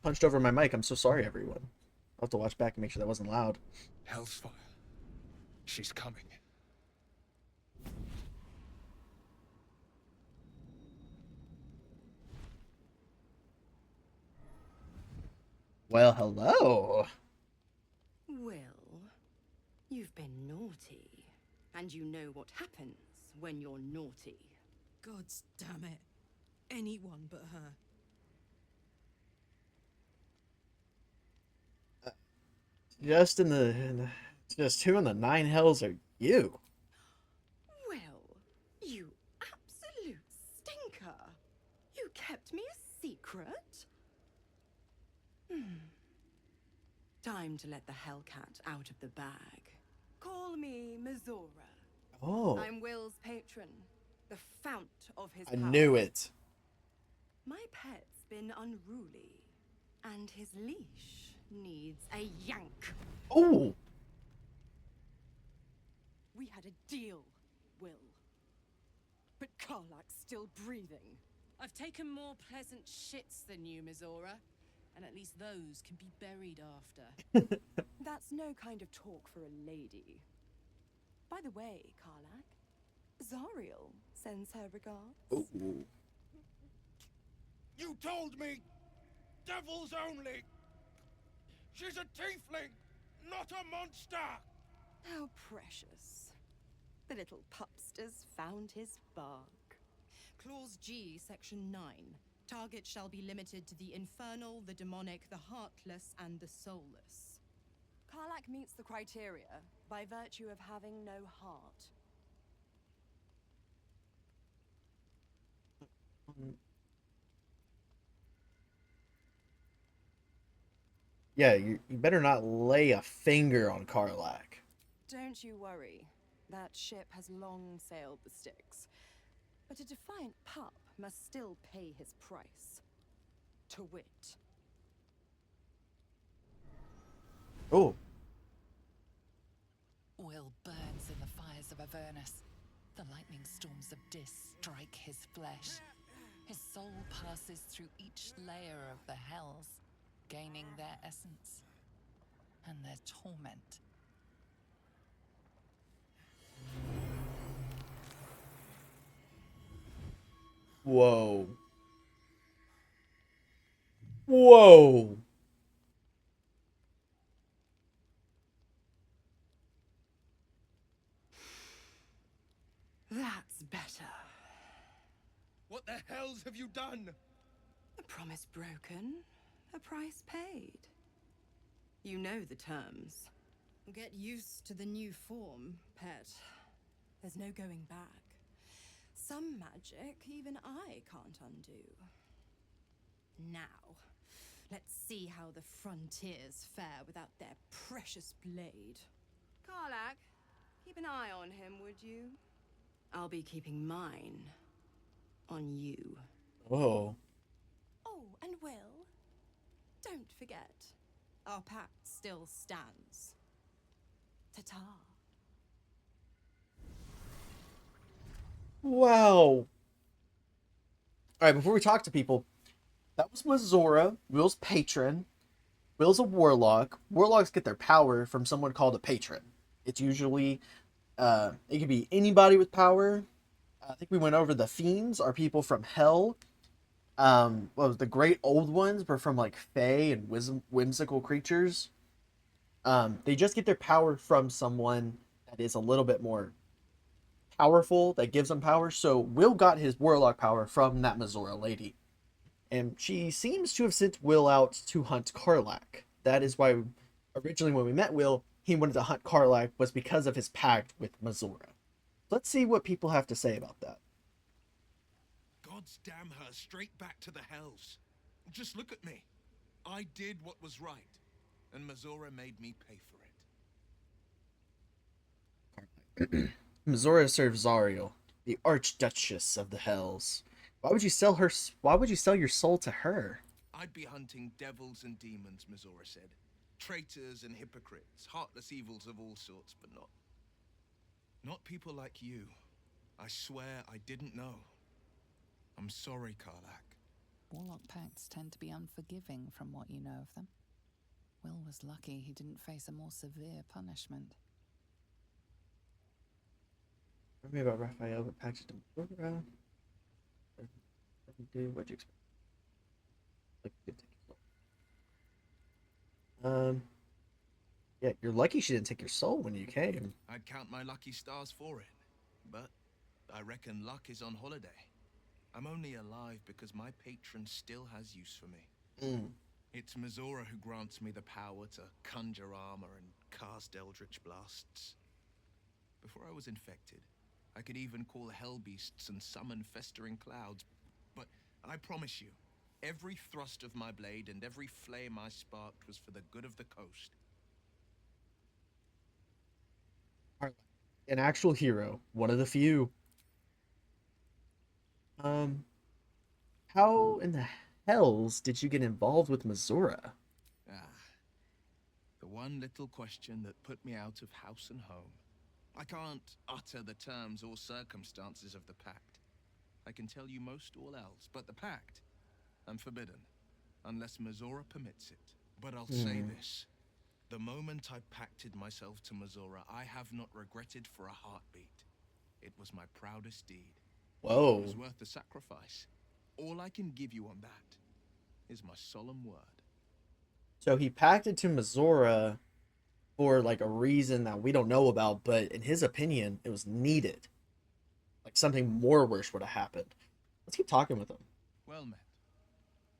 punched over my mic. I'm so sorry, everyone. I'll have to watch back and make sure that wasn't loud. Hellfire. She's coming. Well, hello. Will, you've been naughty, and you know what happens when you're naughty. Gods damn it. Anyone but her. Just who in the nine hells are you? Will, you absolute stinker! You kept me a secret? Time to let the Hellcat out of the bag. Call me Mizora. Oh, I'm Will's patron, the fount of his I power. knew it. My pet's been unruly, and his leash needs a yank. Oh, We had a deal, Will. But Karlak's still breathing. I've taken more pleasant shits than you, Mizora. And at least those can be buried after. That's no kind of talk for a lady. By the way, Karlak, Zariel sends her regards. ooh. You told me! Devils only! She's a tiefling, not a monster! How precious. The little pupster's found his bark. Clause G, Section 9. Target shall be limited to the infernal, the demonic, the heartless, and the soulless. Karlak meets the criteria by virtue of having no heart. Yeah, you better not lay a finger on Karlak. Don't you worry. That ship has long sailed the Styx. But a defiant pup must still pay his price. To wit. Oh, Will burns in the fires of Avernus. The lightning storms of Dis strike his flesh. His soul passes through each layer of the hells, gaining their essence and their torment. whoa. Whoa. That's better. What the hells have you done? A promise broken, a price paid. You know the terms. Get used to the new form, pet. There's no going back. Some magic even I can't undo. Now, let's see how the frontiers fare without their precious blade. Karlak, keep an eye on him, would you? I'll be keeping mine on you. Oh. Oh, and Will, don't forget, our pact still stands. Ta-ta. Wow. All right, before we talk to people, that was Mazora, Will's patron. Will's a warlock. Warlocks get their power from someone called a patron. It's usually, it could be anybody with power. I think we went over the fiends are people from hell. What was the great old ones were from like fae and whimsical creatures. They just get their power from someone that is a little bit more powerful, that gives them power. So Will got his warlock power from that Mazora lady. And she seems to have sent Will out to hunt Karlak. That is why originally when we met Will, he wanted to hunt Karlak was because of his pact with Mazora. Let's see what people have to say about that. Gods damn her straight back to the hells. Just look at me. I did what was right, and Mazora made me pay for it. Mazora serves Zariel, the Archduchess of the Hells. Why would you sell her? Why would you sell your soul to her? I'd be hunting devils and demons, Mazora said. Traitors and hypocrites, heartless evils of all sorts, but not people like you. I swear I didn't know. I'm sorry, Karlak. Warlock pacts tend to be unforgiving from what you know of them. Will was lucky he didn't face a more severe punishment. Tell me about Raphael, but packaged him. What'd you expect? Like, you did take your soul. Yeah, you're lucky she didn't take your soul when you came. I'd count my lucky stars for it, but I reckon luck is on holiday. I'm only alive because my patron still has use for me. Mm. It's Mizora who grants me the power to conjure armor and cast eldritch blasts. Before I was infected, I could even call hell beasts and summon festering clouds. But I promise you, every thrust of my blade and every flame I sparked was for the good of the coast. An actual hero, one of the few. How in the hells did you get involved with Mizora? Ah, the one little question that put me out of house and home. I can't utter the terms or circumstances of the pact. I can tell you most all else, but the pact, I'm forbidden, unless Mizora permits it. But I'll say this. The moment I pacted myself to Mizora, I have not regretted for a heartbeat. It was my proudest deed. Whoa. It was worth the sacrifice. All I can give you on that is my solemn word. So he pacted to Mizora for like a reason that we don't know about, but in his opinion, it was needed. Like something more worse would have happened. Let's keep talking with him. Well met.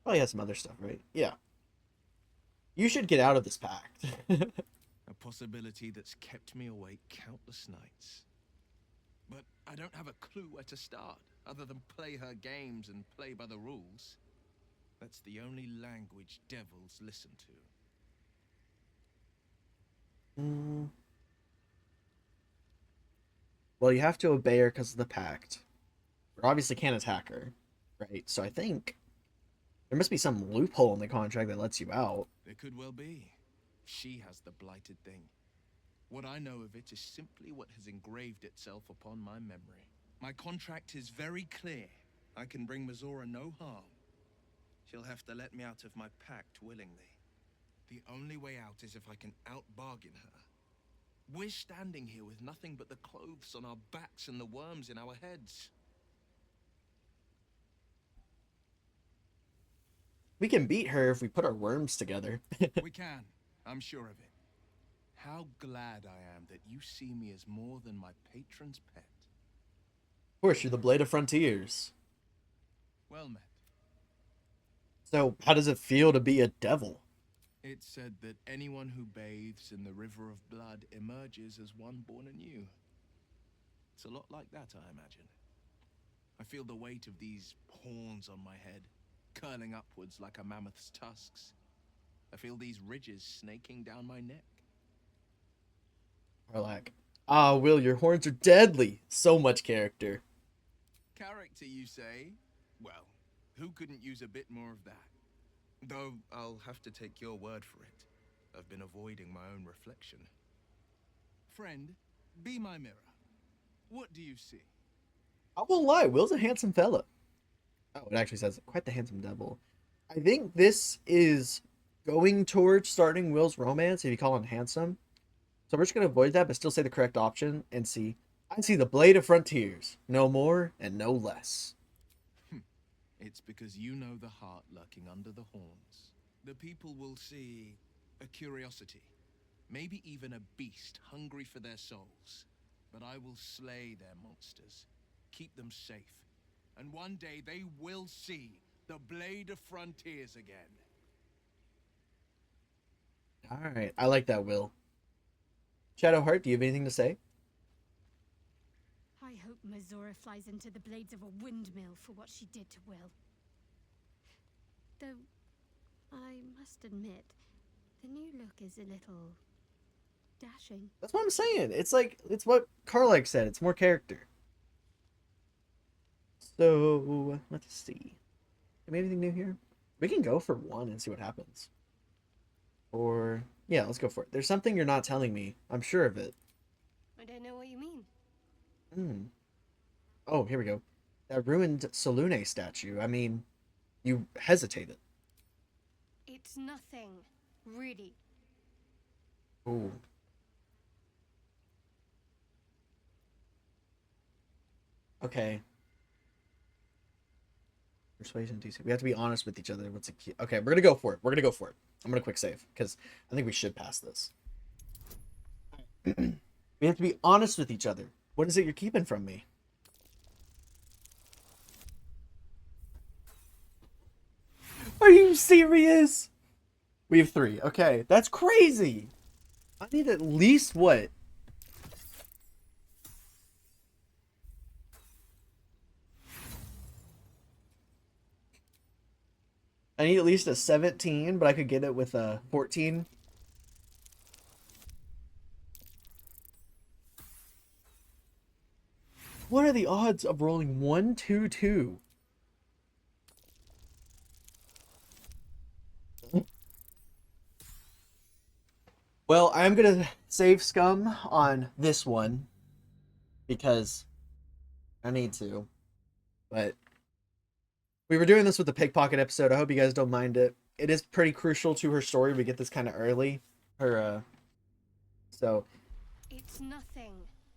Probably has some other stuff, right? Yeah. You should get out of this pact. A possibility that's kept me awake countless nights. But I don't have a clue where to start, other than play her games and play by the rules. That's the only language devils listen to. Well, you have to obey her because of the pact. We obviously can't attack her, right? So I think there must be some loophole in the contract that lets you out. There could well be. She has the blighted thing. What I know of it is simply what has engraved itself upon my memory. My contract is very clear. I can bring Mizora no harm. She'll have to let me out of my pact willingly. The only way out is if I can out-bargain her. We're standing here with nothing but the clothes on our backs and the worms in our heads. We can beat her if we put our worms together. We can. I'm sure of it. How glad I am that you see me as more than my patron's pet. Of course, you're the Blade of Frontiers. Well met. So, how does it feel to be a devil? It's said that anyone who bathes in the river of blood emerges as one born anew. It's a lot like that, I imagine. I feel the weight of these horns on my head, curling upwards like a mammoth's tusks. I feel these ridges snaking down my neck. Arlak. Ah, Will, your horns are deadly. So much character. Character, you say? Well, who couldn't use a bit more of that? Though I'll have to take your word for it. I've been avoiding my own reflection. Friend, be my mirror. What do you see? I won't lie, Will's a handsome fella. Oh, it actually says quite the handsome devil. I think this is going towards starting Will's romance if you call him handsome. So we're just going to avoid that, but still say the correct option and see. I see the Blade of Frontiers. No more and no less. It's because you know the heart lurking under the horns. The people will see a curiosity, maybe even a beast hungry for their souls. But I will slay their monsters, keep them safe, and one day they will see the Blade of Frontiers again. Alright, I like that, Will. Shadowheart, do you have anything to say? I hope Mizora flies into the blades of a windmill for what she did to Will. Though, I must admit, the new look is a little dashing. That's what I'm saying. It's like, it's what Karlak said. It's more character. So, let's see. Maybe anything new here? We can go for one and see what happens. Or, yeah, let's go for it. There's something you're not telling me. I'm sure of it. I don't know what you mean. Oh, here we go. That ruined Salune statue. I mean, You hesitated. It's nothing, really. Ooh. Okay. Persuasion DC. We have to be honest with each other. What's a key? Okay, we're gonna go for it. We're gonna go for it. I'm gonna quick save because I think we should pass this. We have to be honest with each other. What is it you're keeping from me? Are you serious? We have 3. Okay, that's crazy. I need at least what? I need at least a 17, but I could get it with a 14. What are the odds of rolling 1, 2, 2? Well, I'm gonna save scum on this one because I need to. But we were doing this with the pickpocket episode. I hope you guys don't mind it. It is pretty crucial to her story. We get this kind of early. So It's nothing,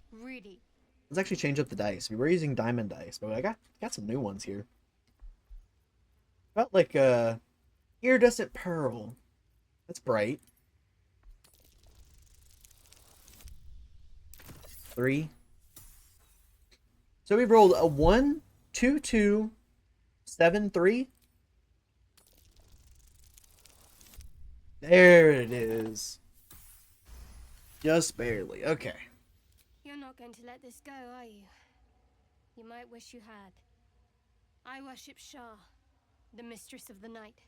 really. let's actually change up the dice. We were using diamond dice, but I got some new ones here. About like iridescent pearl. That's bright. 3. So we rolled a 1, 2, 2, 7, 3. There it is. Just barely. Okay. You're not going to let this go, are you? You might wish you had. I worship Shah, the mistress of the night.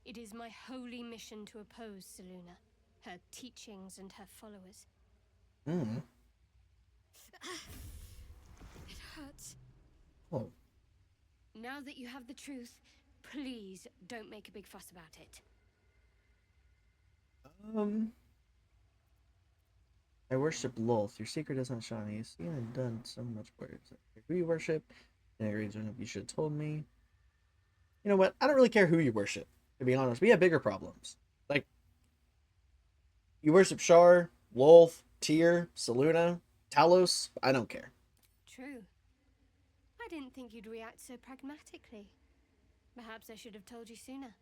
It is my holy mission to oppose Selûne, her teachings and her followers. Mm. It hurts. Oh. Now that you have the truth, please don't make a big fuss about it. I worship Lolth. Your secret is not shiny. You've seen and done so much work. Who you worship? You should have told me. You know what? I don't really care who you worship, to be honest. We have bigger problems. Like, you worship Shar, Lolth, Tyr, Selûne, Talos. I don't care. True. I didn't think you'd react so pragmatically. Perhaps I should have told you sooner.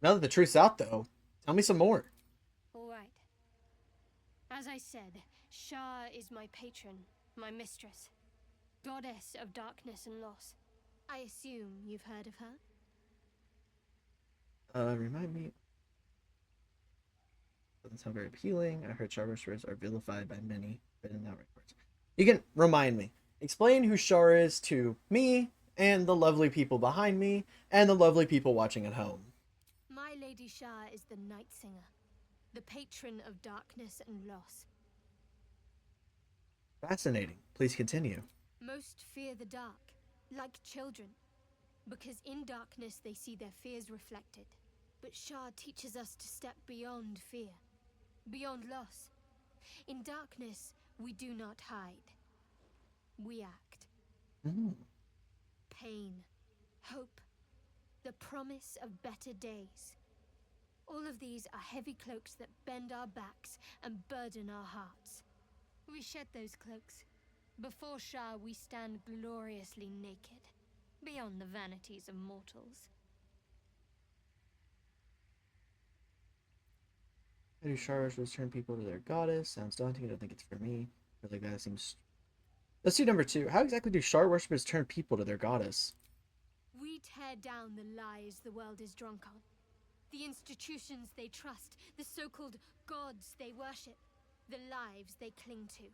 Now that the truth's out, though, tell me some more. All right. As I said, Shah is my patron, my mistress, goddess of darkness and loss. I assume you've heard of her? Remind me. Doesn't sound very appealing. I heard Shar worshippers are vilified by many, but in that records. You can remind me. Explain who Shar is to me and the lovely people behind me and the lovely people watching at home. My Lady Shah is the Night Singer, the patron of darkness and loss. Fascinating. Please continue. Most fear the dark, like children, because in darkness they see their fears reflected. But Shah teaches us to step beyond fear, beyond loss. In darkness, we do not hide. We act. Pain, hope, the promise of better days. All of these are heavy cloaks that bend our backs and burden our hearts. We shed those cloaks. Before Shah, we stand gloriously naked, beyond the vanities of mortals. How do Shar worshippers turn people to their goddess? Sounds daunting. I don't think it's for me. I feel like that seems... Let's do number 2. How exactly do Shar worshippers turn people to their goddess? We tear down the lies the world is drunk on. The institutions they trust, the so-called gods they worship, the lives they cling to.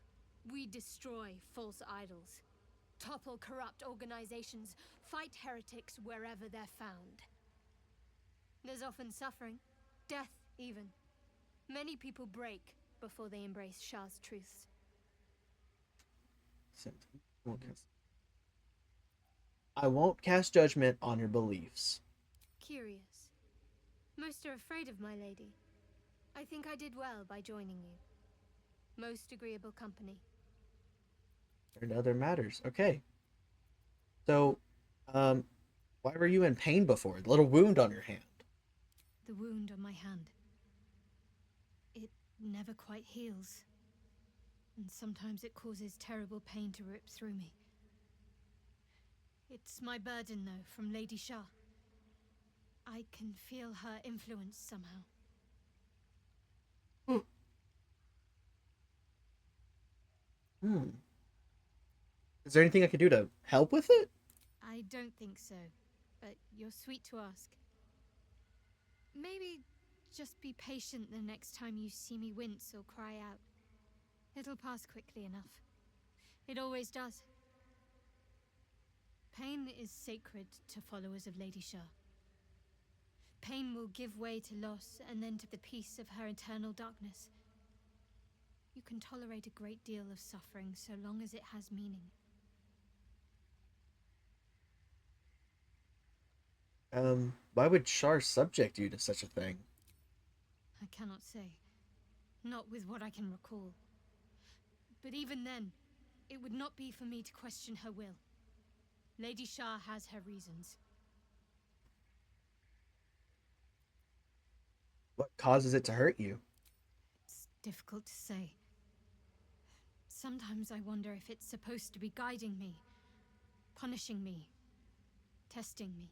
We destroy false idols, topple corrupt organizations, fight heretics wherever they're found. There's often suffering, death even. Many people break before they embrace Shah's truths. I won't cast judgment on your beliefs. Curious. Most are afraid of my lady. I think I did well by joining you. Most agreeable company. And other matters. Okay. So, Um, why were you in pain before? The little wound on your hand. The wound on my hand. It never quite heals. And sometimes it causes terrible pain to rip through me. It's my burden, though, from Lady Shah. I can feel her influence somehow. Hmm. Hmm. Is there anything I could do to help with it? I don't think so, but you're sweet to ask. Maybe just be patient the next time you see me wince or cry out. It'll pass quickly enough. It always does. Pain is sacred to followers of Lady Shah. Pain will give way to loss and then to the peace of her eternal darkness. You can tolerate a great deal of suffering so long as it has meaning. Why would Shar subject you to such a thing? I cannot say. Not with what I can recall. But even then, it would not be for me to question her will. Lady Shah has her reasons. What causes it to hurt you? It's difficult to say. Sometimes I wonder if it's supposed to be guiding me, punishing me, testing me.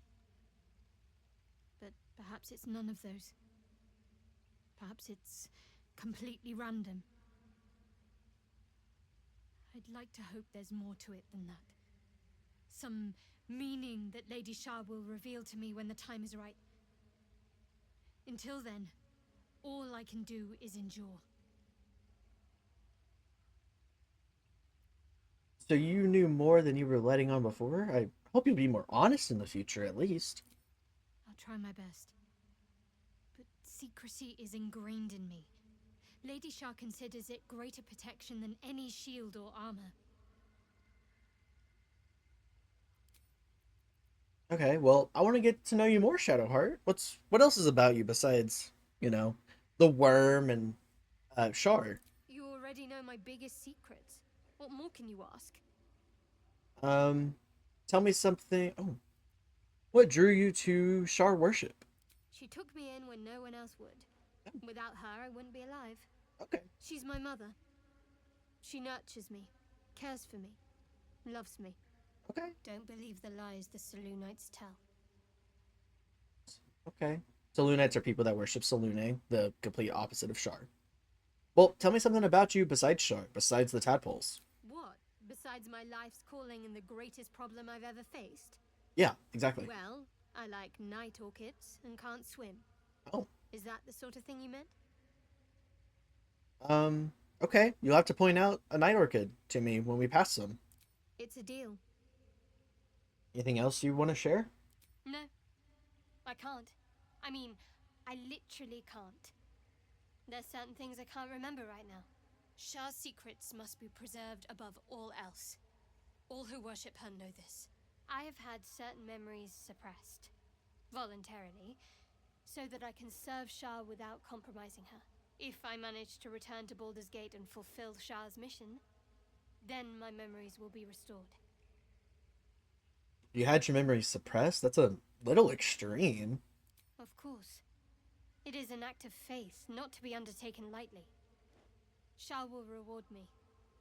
But perhaps it's none of those. Perhaps it's completely random. I'd like to hope there's more to it than that. Some meaning that Lady Shah will reveal to me when the time is right. Until then, all I can do is endure. So you knew more than you were letting on before? I hope you'll be more honest in the future, at least. I'll try my best. But secrecy is ingrained in me. Lady Shah considers it greater protection than any shield or armor. Okay, well, I want to get to know you more, Shadowheart. What else is about you besides, you know, the worm and Shard? You already know my biggest secrets. What more can you ask? Um, tell me something. Oh, what drew you to Shar worship? She took me in when no one else would. Without her, I wouldn't be alive. Okay. She's my mother. She nurtures me, cares for me, loves me. Okay. Don't believe the lies the Selûnites tell. Okay. Selûnites are people that worship Selûne, the complete opposite of Shar. Well, tell me something about you besides Shar, besides the tadpoles. What, besides my life's calling and the greatest problem I've ever faced? Yeah, exactly. Well, I like night orchids and can't swim. Oh. Is that the sort of thing you meant? Um, okay. You'll have to point out a night orchid to me when we pass them. It's a deal. Anything else you want to share? No, I can't. I mean, I literally can't. There's certain things I can't remember right now. Shah's secrets must be preserved above all else. All who worship her know this. I have had certain memories suppressed, voluntarily, so that I can serve Shah without compromising her. If I manage to return to Baldur's Gate and fulfill Shah's mission, then my memories will be restored. You had your memories suppressed? That's a little extreme. Of course. It is an act of faith, not to be undertaken lightly. Shah will reward me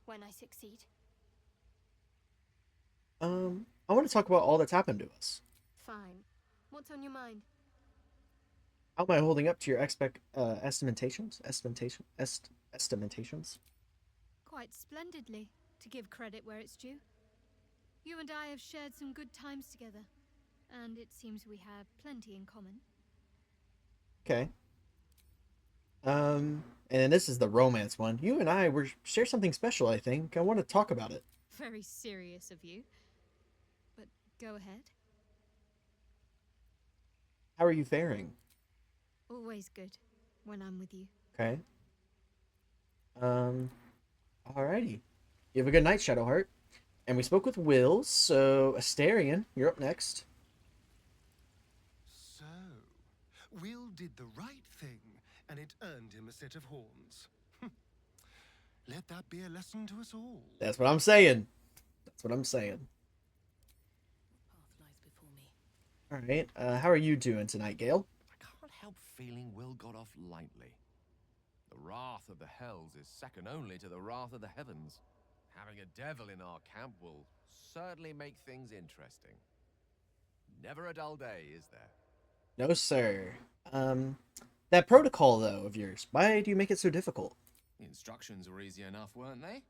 when I succeed. I want to talk about all that's happened to us. Fine. What's on your mind? How am I holding up to your estimations? Quite splendidly, to give credit where it's due. You and I have shared some good times together, and it seems we have plenty in common. Okay. And then this is the romance one. You and I were share something special, I think. I want to talk about it. Very serious of you. But go ahead. How are you faring? Always good when I'm with you. Okay. Alrighty. You have a good night, Shadowheart. And we spoke with Will, so Astarion, you're up next. So, Will did the right thing, and it earned him a set of horns. Let that be a lesson to us all. That's what I'm saying. That's what I'm saying. Path lies All right. How are you doing tonight, Gale? I can't help feeling Will got off lightly. The wrath of the hells is second only to the wrath of the heavens. Having a devil in our camp will certainly make things interesting. Never a dull day, is there? No, sir. Um, that protocol though of yours. Why do you make it so difficult? The instructions were easy enough, weren't they?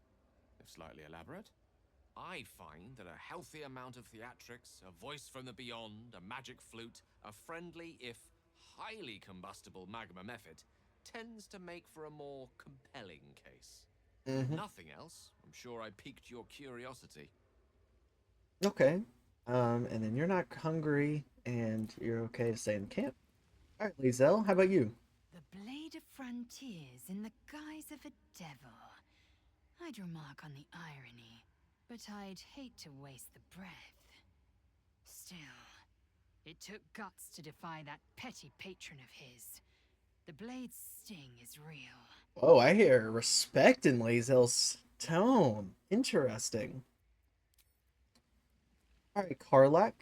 If slightly elaborate. I find that a healthy amount of theatrics, a voice from the beyond, a magic flute, a friendly, if highly combustible magma method, tends to make for a more compelling case. If Mm-hmm. nothing else, I'm sure I piqued your curiosity. Okay. And then you're not hungry, and you're okay to stay in camp. All right, Lizelle, how about you? The blade of frontiers in the guise of a devil. I'd remark on the irony, but I'd hate to waste the breath. Still, it took guts to defy that petty patron of his. The blade's sting is real. Oh, I hear respect in Lizelle's tone. Interesting. All right, Karlak.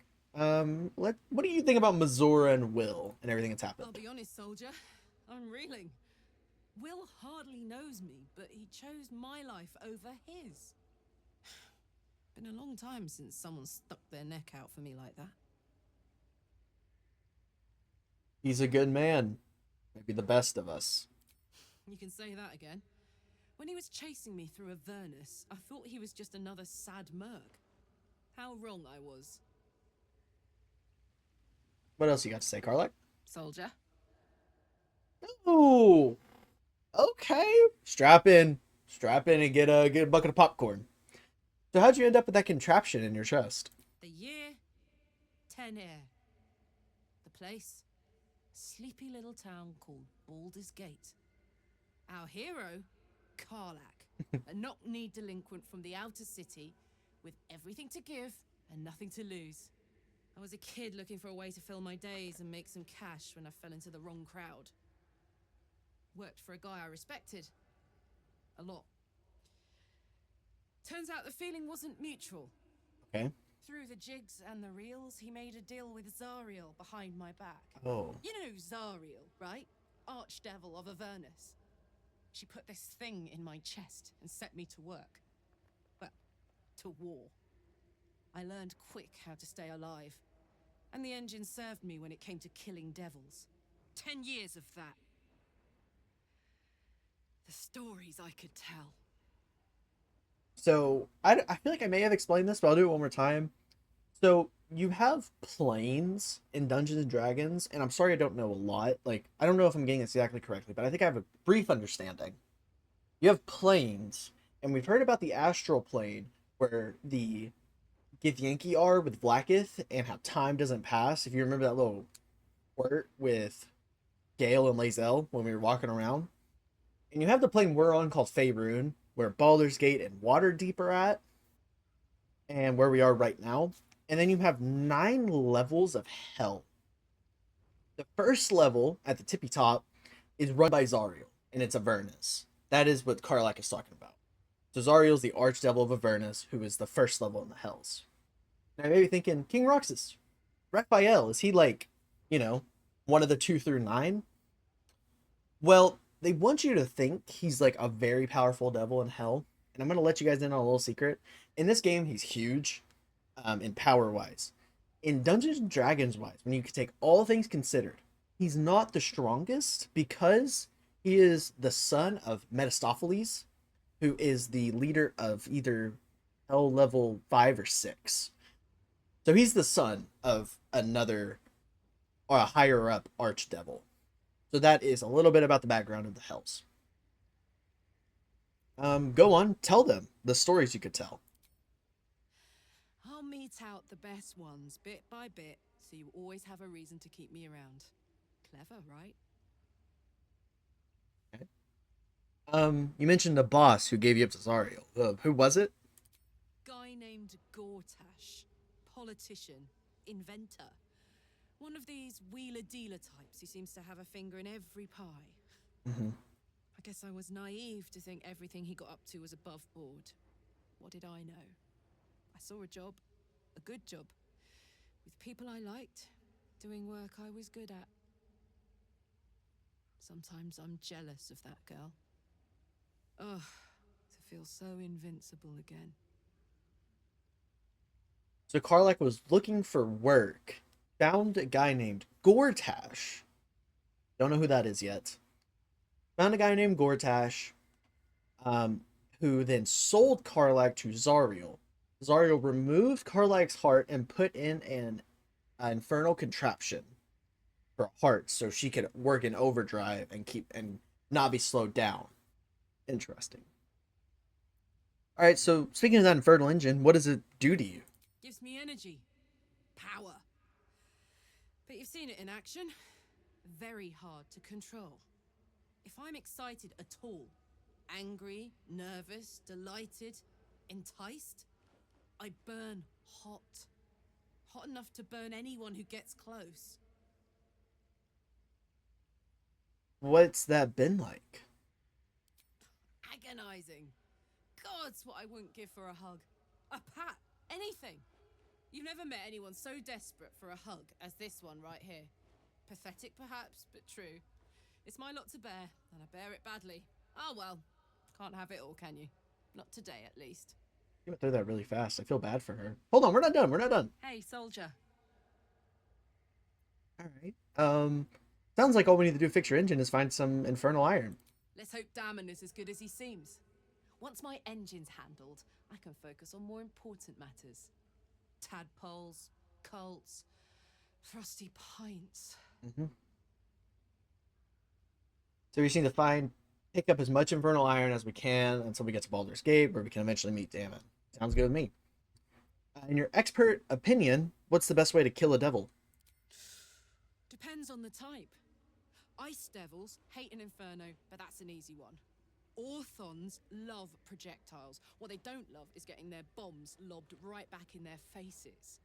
What do you think about Mazora and Will and everything that's happened? I'll be honest, soldier. I'm reeling. Will hardly knows me, but he chose my life over his. Been a long time since someone stuck their neck out for me like that. He's a good man. Maybe the best of us. You can say that again. When he was chasing me through Avernus, I thought he was just another sad merc. How wrong I was. What else you got to say, Karlak? Soldier. Ooh. Okay. Strap in and get a bucket of popcorn. So how'd you end up with that contraption in your chest? The year, 10 air. The place, a sleepy little town called Baldur's Gate. Our hero, Karlak, a knock-kneed delinquent from the outer city with everything to give and nothing to lose. I was a kid looking for a way to fill my days and make some cash when I fell into the wrong crowd. Worked for a guy I respected. A lot. Turns out the feeling wasn't mutual. Okay. Through the jigs and the reels, he made a deal with Zariel behind my back. Oh. You know Zariel, right? Archdevil of Avernus. She put this thing in my chest and set me to work. Well, to war. I learned quick how to stay alive. And the engine served me when it came to killing devils. 10 years of that. The stories I could tell. So I feel like I may have explained this, but I'll do it one more time. So you have planes in Dungeons and Dragons, and I'm sorry I don't know a lot. Like, I don't know if I'm getting this exactly correctly, but I think I have a brief understanding. You have planes, and we've heard about the astral plane where the Githyanki are with Blackith and how time doesn't pass. If you remember that little flirt with Gale and Lazelle when we were walking around. And you have the plane we're on called Faerun, where Baldur's Gate and Waterdeep are at, and where we are right now. And then you have 9 levels of hell. The first level at the tippy top is run by Zariel, and it's Avernus. That is what Karlak is talking about. So Zariel's the archdevil of Avernus, who is the first level in the hells. Now you may be thinking, King Roxas, Raphael, is he like, one of the 2 through 9? Well, they want you to think he's like a very powerful devil in hell. And I'm going to let you guys in on a little secret. In this game, he's huge in power-wise. In Dungeons & Dragons-wise, when you take all things considered, he's not the strongest because he is the son of Mephistopheles, who is the leader of either hell level 5 or 6. So he's the son of another or a higher-up archdevil. So that is a little bit about the background of the hells. Go on, tell them the stories you could tell. I'll mete out the best ones bit by bit, so you always have a reason to keep me around. Clever, right? Okay. You mentioned the boss who gave you up to Zariel. Who was it? Guy named Gortash. Politician. Inventor. One of these wheeler-dealer types who seems to have a finger in every pie. Mm-hmm. I guess I was naive to think everything he got up to was above board. What did I know? I saw a job, a good job, with people I liked doing work I was good at. Sometimes I'm jealous of that girl. Ugh, to feel so invincible again. So Karlak was looking for work. Found a guy named Gortash. Don't know who that is yet. Found a guy named Gortash, who then sold Karlak to Zariel. Zariel removed Karlak's heart and put in an infernal contraption for a heart so she could work in overdrive and not be slowed down. Interesting. All right, so speaking of that infernal engine, what does it do to you? Gives me energy. Power. But you've seen it in action. Very hard to control. If I'm excited at all, angry, nervous, delighted, enticed, I burn hot. Hot enough to burn anyone who gets close. What's that been like? Agonizing. Gods, what I wouldn't give for a hug. A pat. Anything. You've never met anyone so desperate for a hug as this one right here. Pathetic perhaps, but true. It's my lot to bear, and I bear it badly. Oh well. Can't have it all, can you? Not today, at least. You went through that really fast. I feel bad for her. Hold on, we're not done. We're not done. Hey, soldier. All right. Sounds like all we need to do to fix your engine is find some infernal iron. Let's hope Damon is as good as he seems. Once my engine's handled, I can focus on more important matters. Tadpoles, cults, frosty pints. Mm-hmm. So we just need to pick up as much infernal iron as we can until we get to Baldur's Gate, where we can eventually meet Damon. Sounds good with me. In your expert opinion, what's the best way to kill a devil? Depends on the type. Ice devils hate an inferno, but that's an easy one. Orthons love projectiles. What they don't love is getting their bombs lobbed right back in their faces.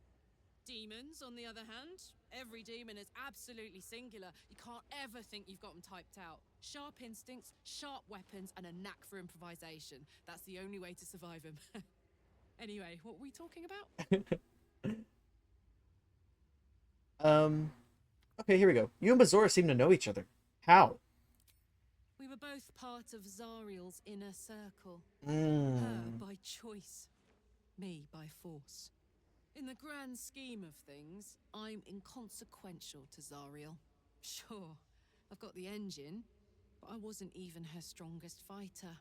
Demons, on the other hand, every demon is absolutely singular. You can't ever think you've got them typed out. Sharp instincts, sharp weapons, and a knack for improvisation. That's the only way to survive them. Anyway, what were we talking about? Okay, here we go. You and Bazora seem to know each other. How? We were both part of Zariel's inner circle. Mm. Her by choice, me by force. In the grand scheme of things, I'm inconsequential to Zariel. Sure, I've got the engine, but I wasn't even her strongest fighter.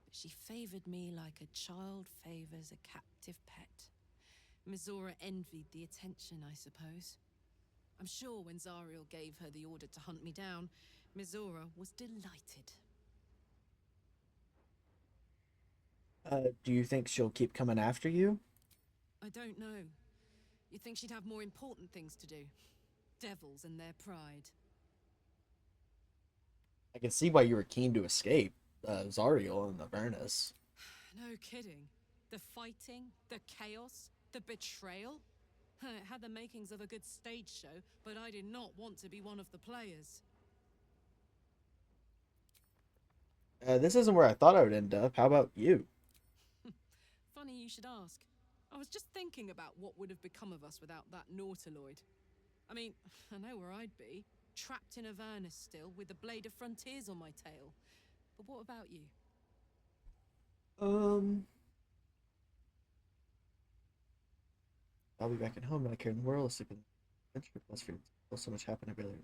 But she favored me like a child favors a captive pet. Mizora envied the attention, I suppose. I'm sure when Zariel gave her the order to hunt me down, Mizora was delighted. Do you think she'll keep coming after you? I don't know. You'd think she'd have more important things to do. Devils and their pride. I can see why you were keen to escape Zariel and Avernus. No kidding. The fighting, the chaos, the betrayal. It had the makings of a good stage show, but I did not want to be one of the players. This isn't where I thought I would end up. How about you? Funny you should ask. I was just thinking about what would have become of us without that Nautiloid. I mean, I know where I'd be. Trapped in Avernus still, with the Blade of Frontiers on my tail. But what about you? I'll be back at home, not care in the world. Sleep in adventure plus for so much happened every other.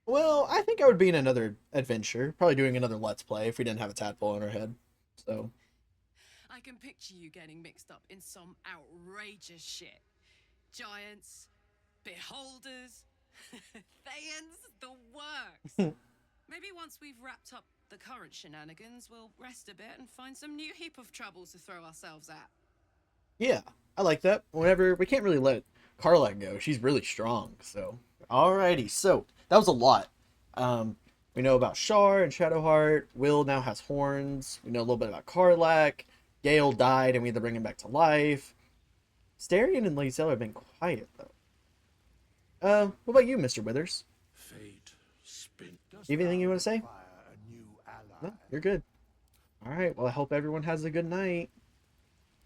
Well, I think I would be in another adventure, probably doing another Let's Play if we didn't have a tadpole in our head. So I can picture you getting mixed up in some outrageous shit. Giants, beholders, Thayans, the works. Maybe once we've wrapped up the current shenanigans, we'll rest a bit and find some new heap of troubles to throw ourselves at. yeah, I like that. Whenever we can't really let Karlak go, she's really strong. So alrighty, so that was a lot. We know about Shar and Shadowheart. Will now has horns. We know a little bit about Karlak. Gale died, and we had to bring him back to life. Starion and Lady Sailor have been quiet though. What about you, Mr. Withers? Fate spin. Anything you want to say? No, you're good. All right. Well, I hope everyone has a good night.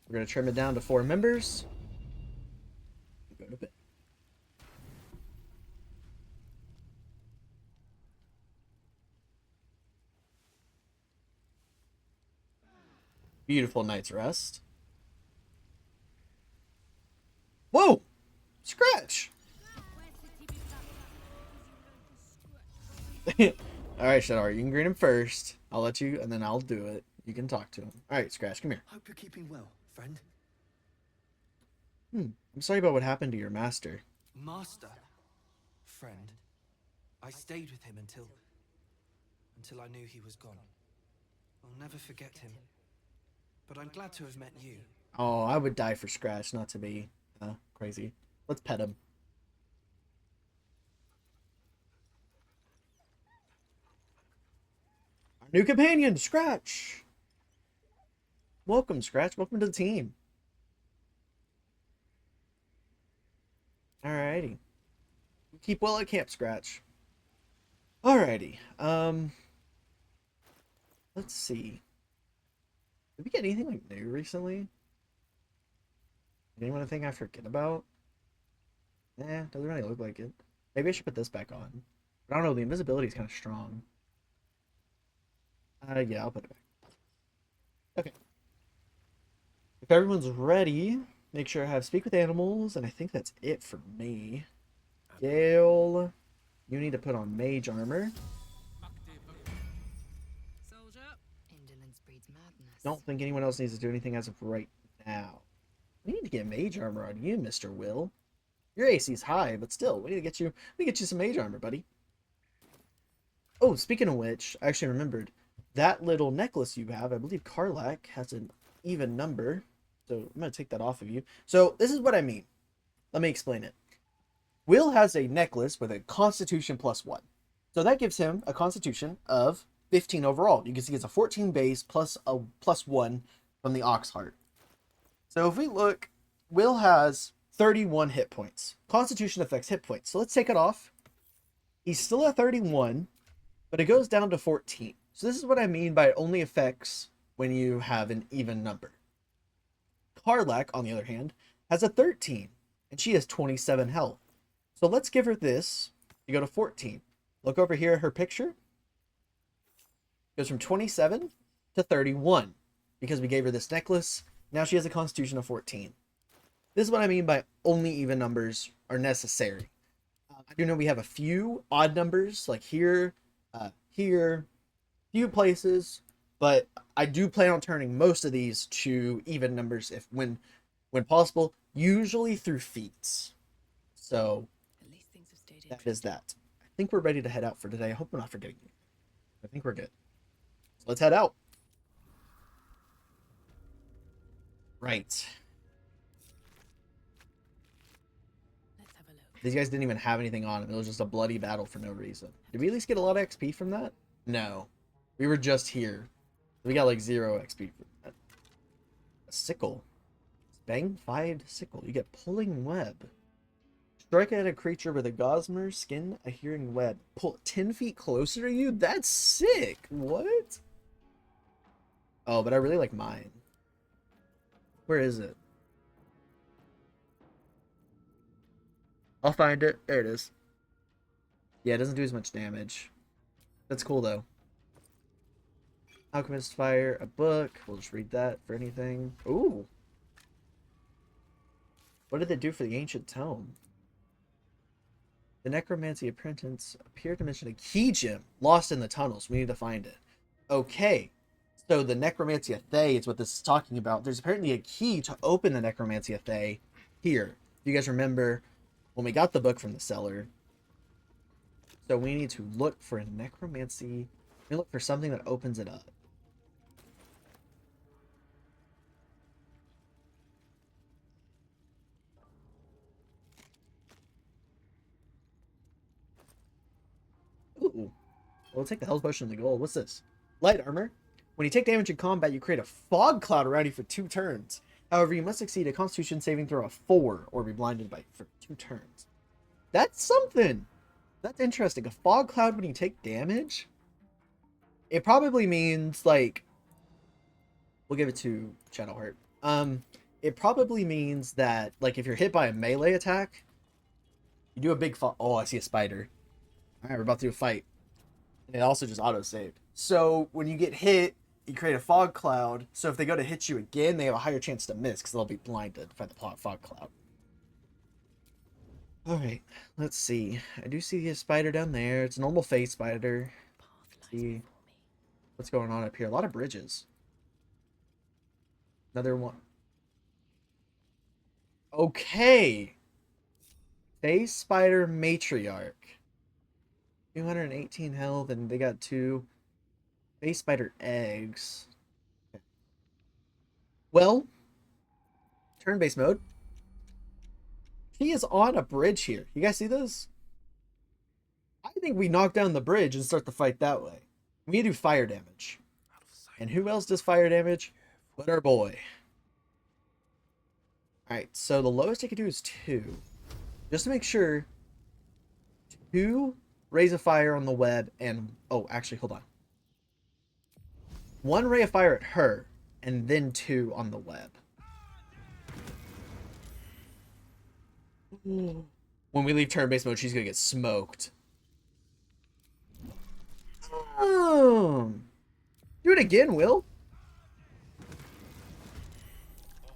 We're gonna trim it down to 4 members. Go to bed. Beautiful night's rest. Whoa! Scratch! Alright, Shadar, you can greet him first. I'll let you, and then I'll do it. You can talk to him. Alright, Scratch, come here. Hope you're keeping well, friend. I'm sorry about what happened to your master. Master? Friend. I stayed with him until I knew he was gone. I'll never forget him. But I'm glad to have met you. Oh, I would die for Scratch, not to be crazy. Let's pet him. Our new companion, Scratch! Welcome, Scratch. Welcome to the team. Alrighty. Keep well at camp, Scratch. Alrighty. Let's see. Did we get anything like new recently? Anyone think I forget about? Nah, doesn't really look like it. Maybe I should put this back on. But I don't know, the invisibility is kind of strong. Yeah, I'll put it back. Okay. If everyone's ready, make sure I have speak with animals, and I think that's it for me. Gale, you need to put on mage armor. Soldier. Indolence breeds madness. Don't think anyone else needs to do anything as of right now. We need to get mage armor on you, Mr. Will. Your AC's high, but still, we need to get you some mage armor, buddy. Oh, speaking of which, I actually remembered that little necklace you have. I believe Karlach has an even number, so I'm gonna take that off of you. So this is what I mean. Let me explain it. Will has a necklace with a Constitution +1, so that gives him a Constitution of 15 overall. You can see it's a 14 base plus a +1 from the Ox Heart. So if we look, Will has 31 hit points. Constitution affects hit points. So let's take it off. He's still at 31, but it goes down to 14. So this is what I mean by it only affects when you have an even number. Karlach, on the other hand, has a 13, and she has 27 health. So let's give her this to go to 14. Look over here at her picture. It goes from 27 to 31 because we gave her this necklace. Now she has a Constitution of 14. This is what I mean by only even numbers are necessary. I do know we have a few odd numbers, like here, here, few places, but I do plan on turning most of these to even numbers if when possible, usually through feats. So At least things have stayed that is that. I think we're ready to head out for today. I hope I'm not forgetting you. I think we're good. So let's head out. Right. Let's have a look. These guys didn't even have anything on them. It was just a bloody battle for no reason. Did we at least get a lot of XP from that? No. We were just here. We got like 0 XP from that. A sickle. Bang-fied sickle. You get pulling web. Strike at a creature with a gossamer skin, a hearing web. Pull 10 feet closer to you? That's sick. What? Oh, but I really like mine. Where is it? I'll find it. There it is. Yeah, it doesn't do as much damage. That's cool, though. Alchemist Fire, a book. We'll just read that for anything. Ooh. What did they do for the Ancient Tome? The Necromancy Apprentice appeared to mention a key gem lost in the tunnels. We need to find it. Okay. So the Necromancy Thay is what this is talking about. There's apparently a key to open the Necromancy Thay here. If you guys remember when we got the book from the seller. So we need to look for a necromancy. We look for something that opens it up. Ooh. We'll take the health potion and the gold. What's this? Light armor. When you take damage in combat, you create a fog cloud around you for 2 turns. However, you must succeed a Constitution saving throw of 4 or be blinded by for 2 turns. That's something. That's interesting. A fog cloud when you take damage? It probably means, like... We'll give it to Shadowheart. It probably means that, like, if you're hit by a melee attack, you do a big fog... Oh, I see a spider. Alright, we're about to do a fight. And it also just auto-saved. So, when you get hit you create a fog cloud, so if they go to hit you again, they have a higher chance to miss because they'll be blinded by the fog cloud. Alright, let's see. I do see a spider down there. It's a normal face spider. Let's see what's going on up here. A lot of bridges. Another one. Okay. Face Spider Matriarch. 218 health, and they got 2 Face Spider eggs. Okay. Well, turn-based mode. She is on a bridge here. You guys see this? I think we knock down the bridge and start the fight that way. We need to do fire damage. And who else does fire damage? But our boy. Alright, so the lowest I could do is 2. Just to make sure. 2 rays of fire on the web and... Oh, actually, hold on. 1 ray of fire at her, and then 2 on the web. When we leave turn-based mode, she's gonna get smoked. Do it again, Will.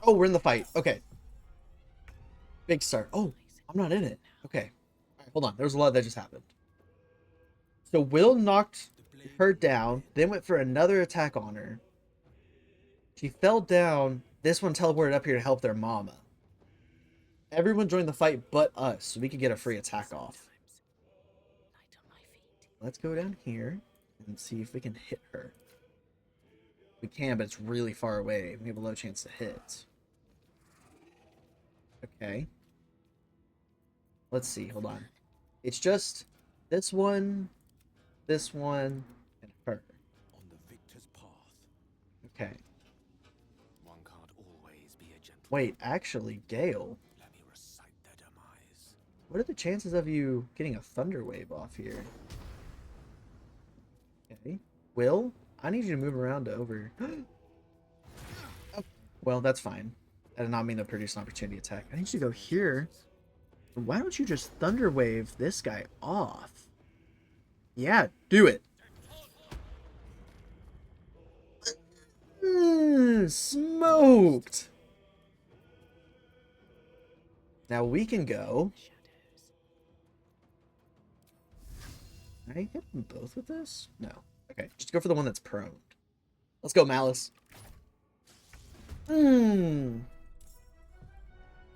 Oh, we're in the fight. Okay. Big start. Oh, I'm not in it. Okay. All right, hold on. There was a lot that just happened. So Will knocked her down, then went for another attack on her. She fell down. This one teleported up here to help their mama. Everyone joined the fight but us, so we could get a free attack off. Let's go down here and see if we can hit her. We can, but it's really far away. We have a low chance to hit. Okay. Let's see. Hold on. It's just this one, and her. On the victor's path. Okay. One can't always be a gentleman. Wait, actually, Gale. Let me recite their demise. What are the chances of you getting a thunder wave off here? Okay. Will, I need you to move around to over. Oh, well, that's fine. I did not mean to produce an opportunity attack. I need you to go here. Why don't you just thunder wave this guy off? Yeah, do it. Smoked. Now we can go. Can I hit them both with this? No. Okay, just go for the one that's prone. Let's go, Malice.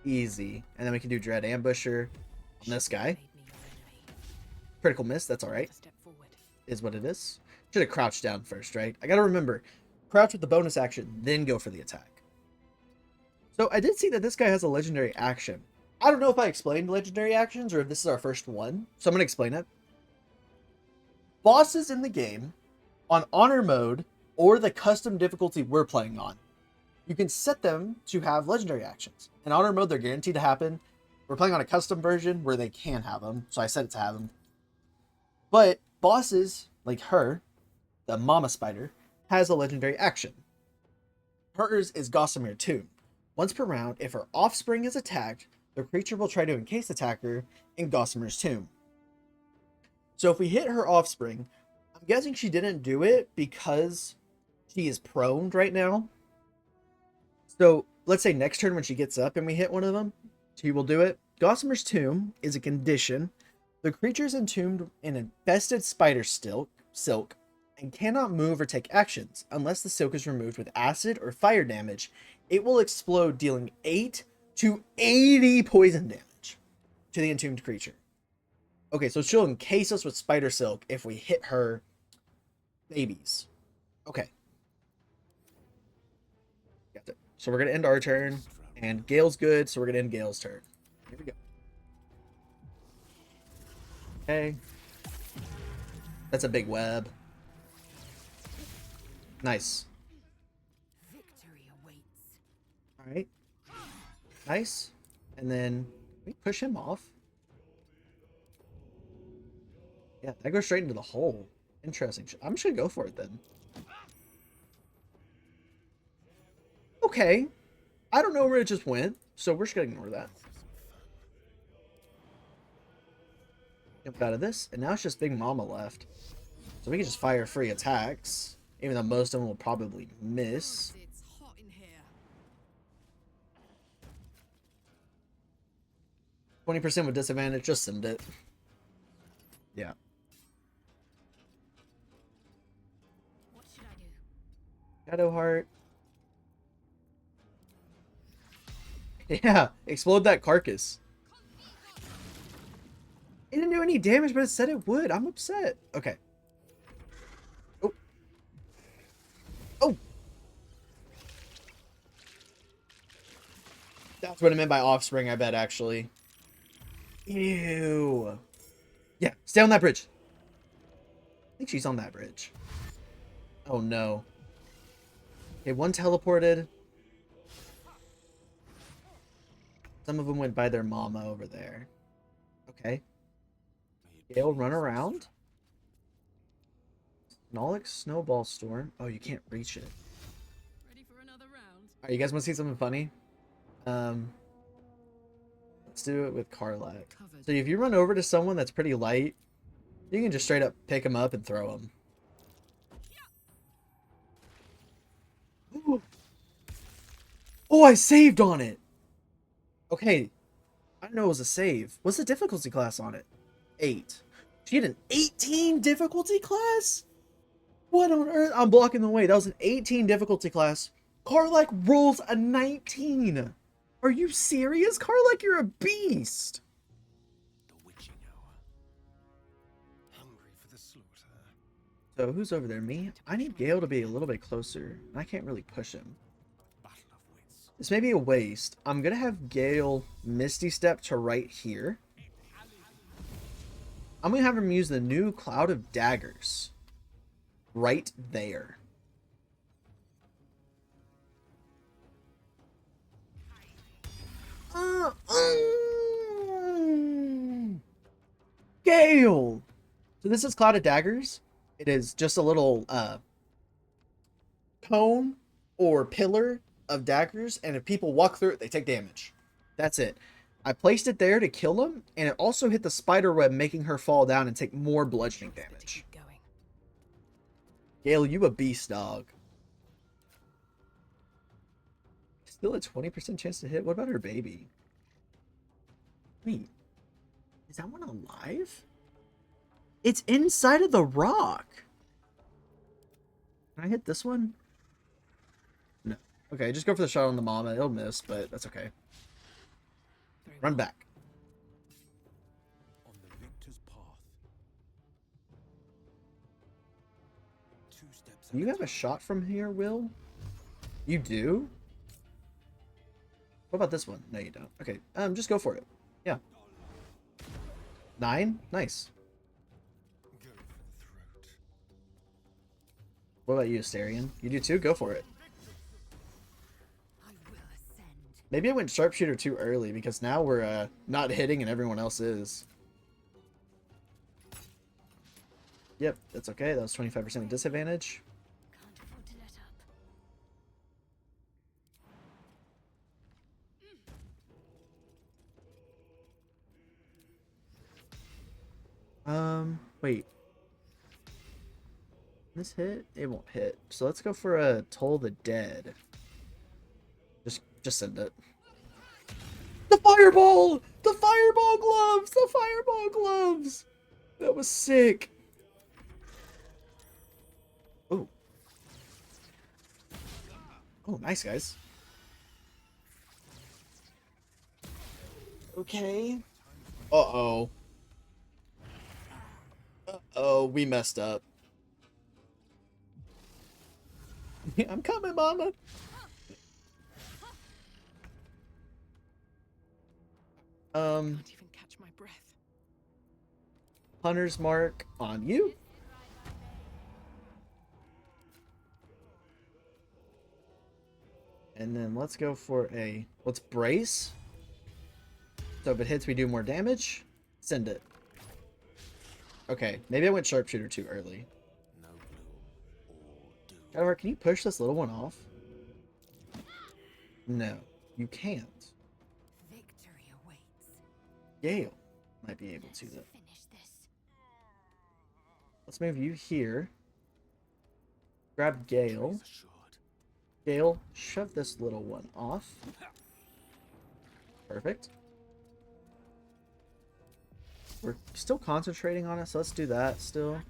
Easy. And then we can do Dread Ambusher on this guy. Critical miss, that's alright. Is what it is. Should have crouched down first, right? I gotta remember, crouch with the bonus action, then go for the attack. So I did see that this guy has a legendary action. I don't know if I explained legendary actions or if this is our first one, so I'm gonna explain it. Bosses in the game, on honor mode, or the custom difficulty we're playing on, you can set them to have legendary actions. In honor mode, they're guaranteed to happen. We're playing on a custom version where they can have them, so I set it to have them. But bosses, like her, the Mama Spider, has a legendary action. Hers is Gossamer Tomb. Once per round, if her offspring is attacked, the creature will try to encase the attacker in Gossamer's Tomb. So if we hit her offspring, I'm guessing she didn't do it because she is prone right now. So let's say next turn when she gets up and we hit one of them, she will do it. Gossamer's Tomb is a condition. The creature is entombed in infested spider silk and cannot move or take actions. Unless the silk is removed with acid or fire damage, it will explode, dealing 8 to 80 poison damage to the entombed creature. Okay, so she'll encase us with spider silk if we hit her babies. Okay. Got it. So we're going to end our turn, and Gale's good, so we're going to end Gale's turn. Here we go. Okay. That's a big web. Nice. Victory awaits. All right. Nice. And then we push him off. Yeah, that goes straight into the hole. Interesting. I'm just going to go for it then. Okay. I don't know where it just went, so we're just going to ignore that. Jump out of this, and now it's just Big Mama left. So we can just fire free attacks. even though most of them will probably miss. It's hot in here. 20% with disadvantage, just send it. Yeah. What should I do? Shadow Heart. Yeah, explode that carcass. It didn't do any damage, but it said it would. I'm upset. Okay. Oh. Oh. That's what I meant by offspring, I bet, actually. Ew. Yeah, stay on that bridge. I think she's on that bridge. Oh, no. Okay, one teleported. Some of them went by their mama over there. Okay. Gale, run around. Nolix Snowball Storm. Oh, you can't reach it. Ready for another round? Alright, you guys want to see something funny? Let's do it with Karlak. So if you run over to someone that's pretty light, you can just straight up pick them up and throw them. Oh, I saved on it! Okay. I didn't know it was a save. What's the difficulty class on it? 8. She had an 18 difficulty class? What on earth? I'm blocking the way. That was an 18 difficulty class. Karlak rolls a 19. Are you serious? Karlak, you're a beast. The witching hour. Hungry for the slaughter. So who's over there? Me? I need Gale to be a little bit closer. I can't really push him. This may be a waste. I'm going to have Gale Misty Step to right here. I'm going to have him use the new Cloud of Daggers. Right there. Gale! So this is Cloud of Daggers. It is just a little cone or pillar of daggers, and if people walk through it, they take damage. That's it. I placed it there to kill him, and it also hit the spider web, making her fall down and take more bludgeoning damage. Gale, you a beast, dog. Still a 20% chance to hit? What about her baby? Wait. Is that one alive? It's inside of the rock. Can I hit this one? No. Okay, just go for the shot on the mama. It'll miss, but that's okay. Run back. On the victor's path. 2 steps. Do you have a shot from here, Will? You do? What about this one? No, you don't. Okay, just go for it. Yeah. 9? Nice. Go for the throat. What about you, Astarion? You do too? Go for it. Maybe I went sharpshooter too early because now we're not hitting and everyone else is. Yep, that's okay. That was 25% of disadvantage. Can't afford to let up. Wait. This hit? It won't hit. So let's go for a Toll the Dead. Just send it. The fireball! The fireball gloves! The fireball gloves! That was sick. Oh. Oh, nice, guys. Okay. Uh-oh. Uh-oh, we messed up. I'm coming, mama. Can't even catch my breath. Hunter's mark on you. And then let's go for let's brace. So if it hits, we do more damage. Send it. Okay, maybe I went sharpshooter too early. No blue or doom. However, can you push this little one off? No, you can't. Victory awaits. Gale might be able to though. Finish this. Let's move you here. Grab Gale. Gale, shove this little one off. Perfect. We're still concentrating on it, so let's do that still.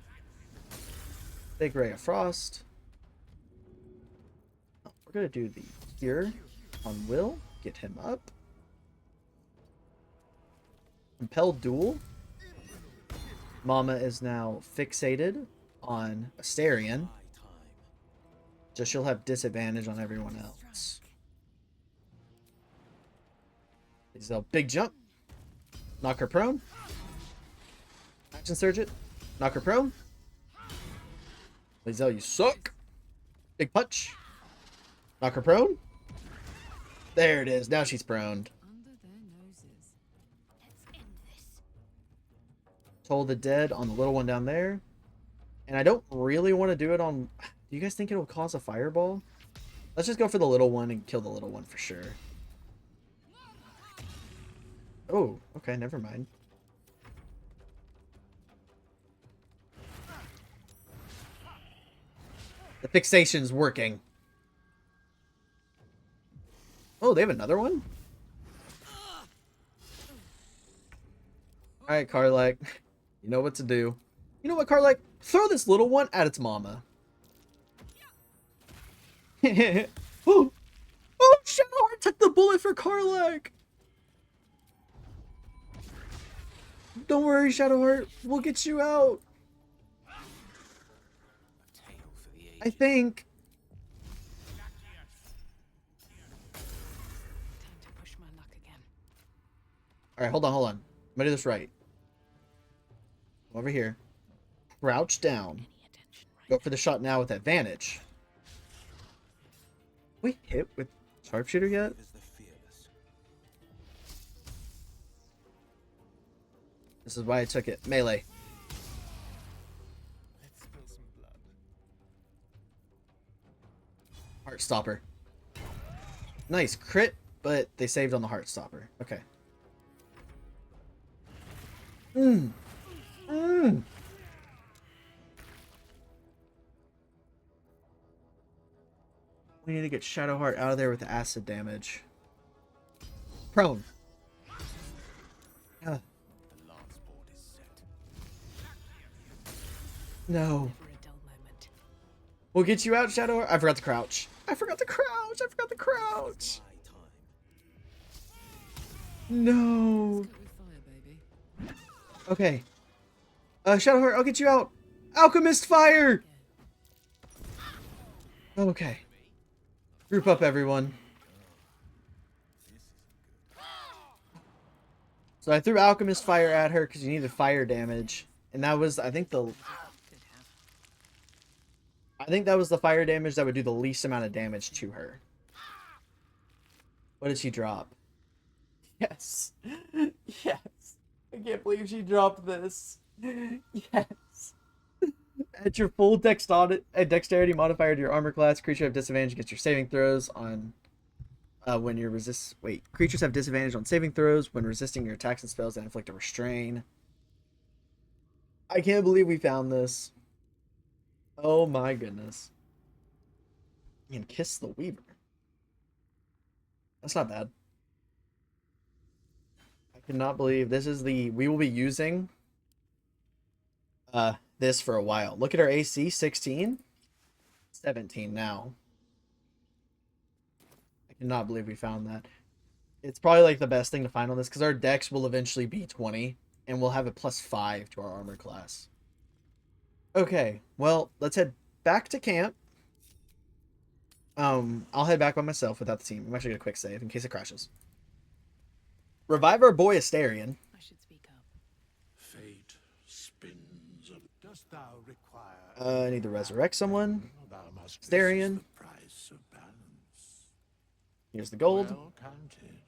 Big Ray of Frost. We're going to do the Cure on Will. Get him up. Compel Duel. Mama is now fixated on Astarion. So she'll have disadvantage on everyone else. He's a big jump. Knock her prone. Action Surge it. Knock her prone. Lizelle, you suck. Big punch. Knock her prone. There it is. Now she's proned. Under their noses. Let's end this. Toll the dead on the little one down there. And I don't really want to do it on... Do you guys think it'll cause a fireball? Let's just go for the little one and kill the little one for sure. Oh, okay, never mind. The fixation's working. Oh, they have another one? Alright, Karlak. You know what to do. You know what, Karlak? Throw this little one at its mama. Oh, Shadowheart took the bullet for Karlak. Don't worry, Shadowheart. We'll get you out. I think. Time to push my luck again. Alright, hold on. I'm gonna do this right. Over here. Crouch down. Go for the shot now with advantage. We hit with sharpshooter yet? This is why I took it. Melee. Let's spill some blood. Heartstopper. Nice crit, but they saved on the Heartstopper. Okay. We need to get Shadowheart out of there with acid damage. Prone. No. We'll get you out, Shadowheart. I forgot to crouch. No. Okay. Shadowheart, I'll get you out. Alchemist fire! Okay. Group up, everyone. So I threw Alchemist fire at her because you needed fire damage. And that was, I think that was the fire damage that would do the least amount of damage to her. What did she drop? Yes. Yes. I can't believe she dropped this. Yes. At your full dexterity modifier to your armor class, creature have disadvantage against your saving throws on when you're creatures have disadvantage on saving throws when resisting your attacks and spells that inflict a restrain. I can't believe we found this. Oh my goodness. And Kiss the Weaver. That's not bad. I cannot believe this is we will be using this for a while. Look at our AC, 16. 17 now. I cannot believe we found that. It's probably like the best thing to find on this because our dex will eventually be 20 and we'll have a +5 to our armor class. Okay, well, let's head back to camp. I'll head back by myself without the team. I'm actually gonna quick save in case it crashes. Revive our boy Astarion. I should speak up. Fate spins. Dost thou require? I need to resurrect someone. Thou must Astarion. the price of balance. Here's the gold. Well counted.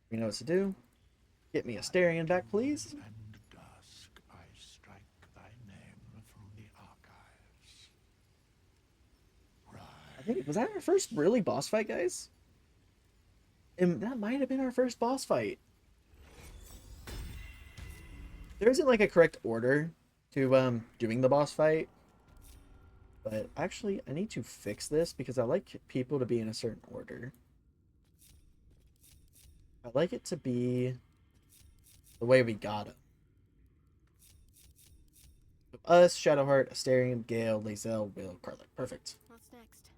You know what to do. Get me Astarion back, please. And dusk I strike thy name from the archives. I think, was that our first really boss fight, guys? And that might have been our first boss fight. There isn't like a correct order to doing the boss fight. But actually, I need to fix this because I like people to be in a certain order. I like it to be the way we got them. Us, Shadowheart, Asterion, Gale, Lae'zel, Will, Karlach. Perfect. What's next?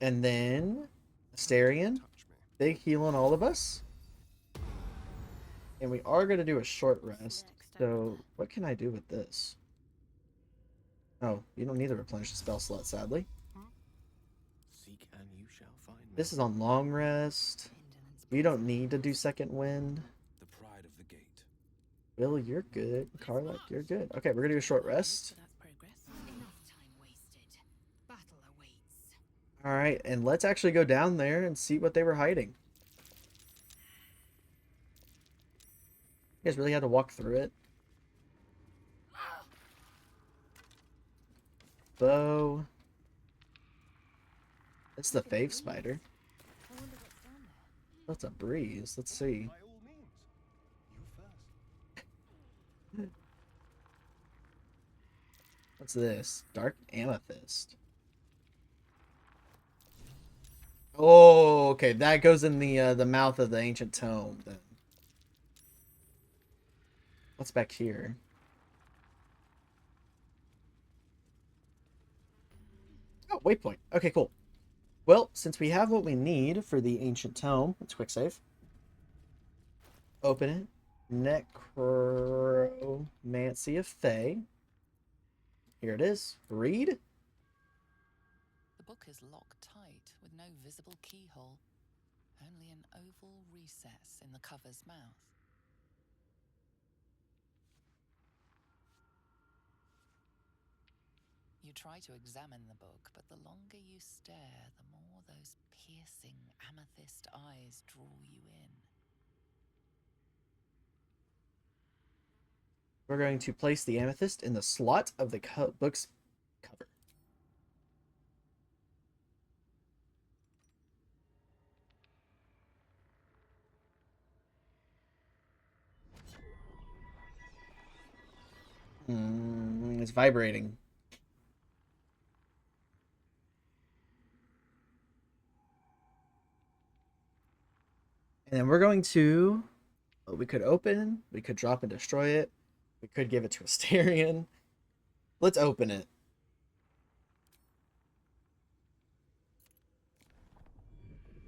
And then Asterion, big heal on all of us. And we are going to do a short rest. So what can I do with this? Oh, you don't need to replenish the spell slot, sadly. Seek and you shall find me. This is on long rest. You don't need to do second wind. The pride of the gate. Will, you're good. Karlach, you're good. Okay, we're going to do a short rest. Alright, and let's actually go down there and see what they were hiding. You guys really had to walk through it. Bow. It's the Fave Spider. That's a breeze. Let's see. By all means, you first. What's this? Dark Amethyst. Oh, okay. That goes in the mouth of the ancient tome then. What's back here? Oh, waypoint. Okay, cool. Well, since we have what we need for the ancient tome, let's quick save. Open it. Necromancy of Fae. Here it is. Read. The book is locked tight with no visible keyhole, only an oval recess in the cover's mouth. You try to examine the book, but the longer you stare, the more those piercing amethyst eyes draw you in. We're going to place the amethyst in the slot of the book's cover. It's vibrating. And then we're going to... we could open, we could drop and destroy it, we could give it to Asterion. Let's open it.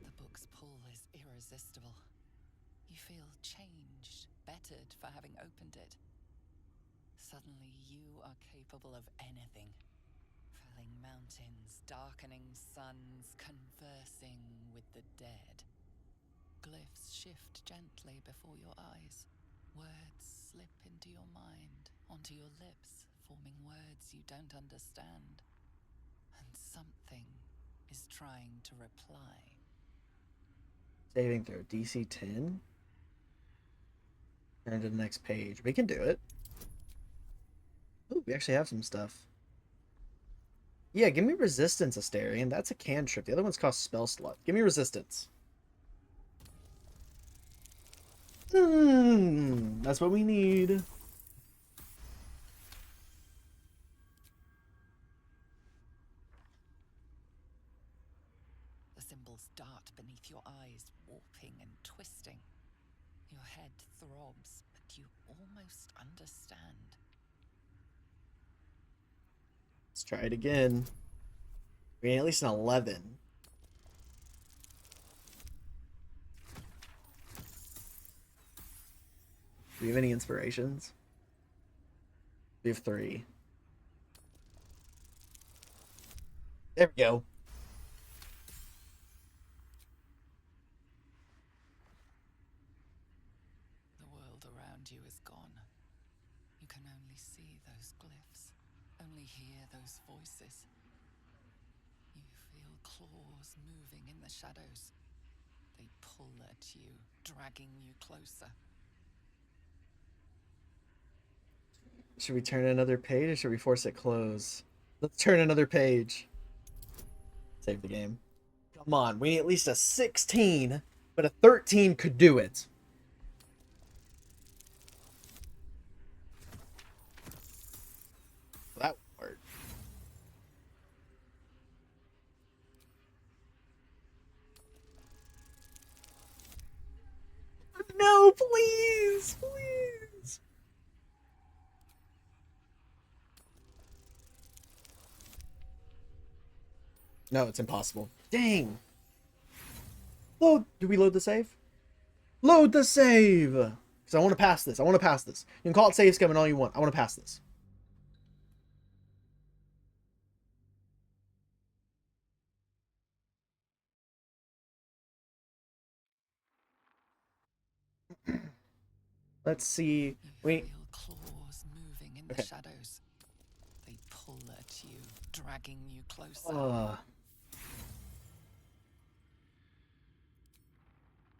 The book's pull is irresistible. You feel changed, bettered for having opened it. Suddenly you are capable of anything. Felling mountains, darkening suns, conversing with the dead. Glyphs shift gently before your eyes. Words slip into your mind, onto your lips, forming words you don't understand. And something is trying to reply. Saving throw, DC 10. Turn to the next page. We can do it. Ooh, we actually have some stuff. Yeah, give me resistance, Asterion. That's a cantrip. The other ones cost spell slot. Give me resistance. That's what we need. The symbols dart beneath your eyes, warping and twisting. Your head throbs, but you almost understand. Let's try it again. We need at least an 11. Do we have any inspirations? We have 3. There we go. The world around you is gone. You can only see those glyphs, only hear those voices. You feel claws moving in the shadows. They pull at you, dragging you closer. Should we turn another page or should we force it close? Let's turn another page. Save the game. Come on, we need at least a 16, but a 13 could do it. That would work. Please, please. No, it's impossible. Dang. Load. Do we load the save? Load the save. Because I want to pass this. I want to pass this. You can call it save scumming all you want. I want to pass this. Let's see. You feel claws moving in the shadows. They pull at you, dragging you closer.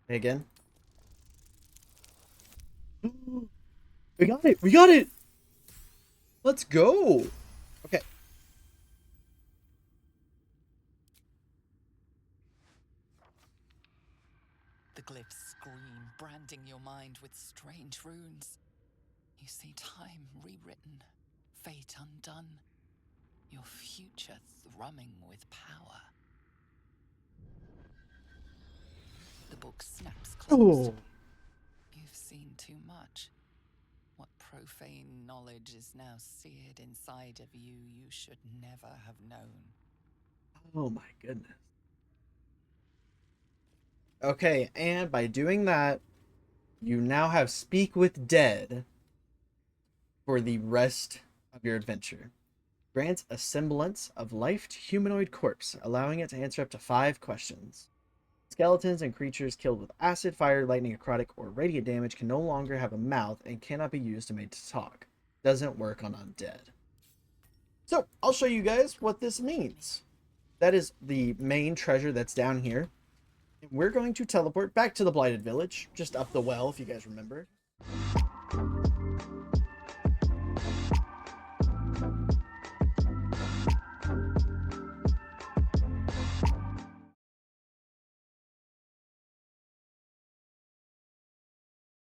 Hey, again. We got it. We got it. Let's go. Okay. The glyphs scream, branding your mind with strange runes. You see time rewritten, fate undone, your future thrumming with power. The book snaps closed. You've seen too much. What profane knowledge is now seared inside of you should never have known. Oh my goodness. Okay, and by doing that, you now have Speak with Dead for the rest of your adventure. Grants a semblance of life to humanoid corpse, allowing it to answer up to 5 questions. Skeletons and creatures killed with acid, fire, lightning, necrotic, or radiant damage can no longer have a mouth and cannot be used to make to talk. Doesn't work on undead. So, I'll show you guys what this means. That is the main treasure that's down here. We're going to teleport back to the Blighted Village, just up the well, if you guys remember.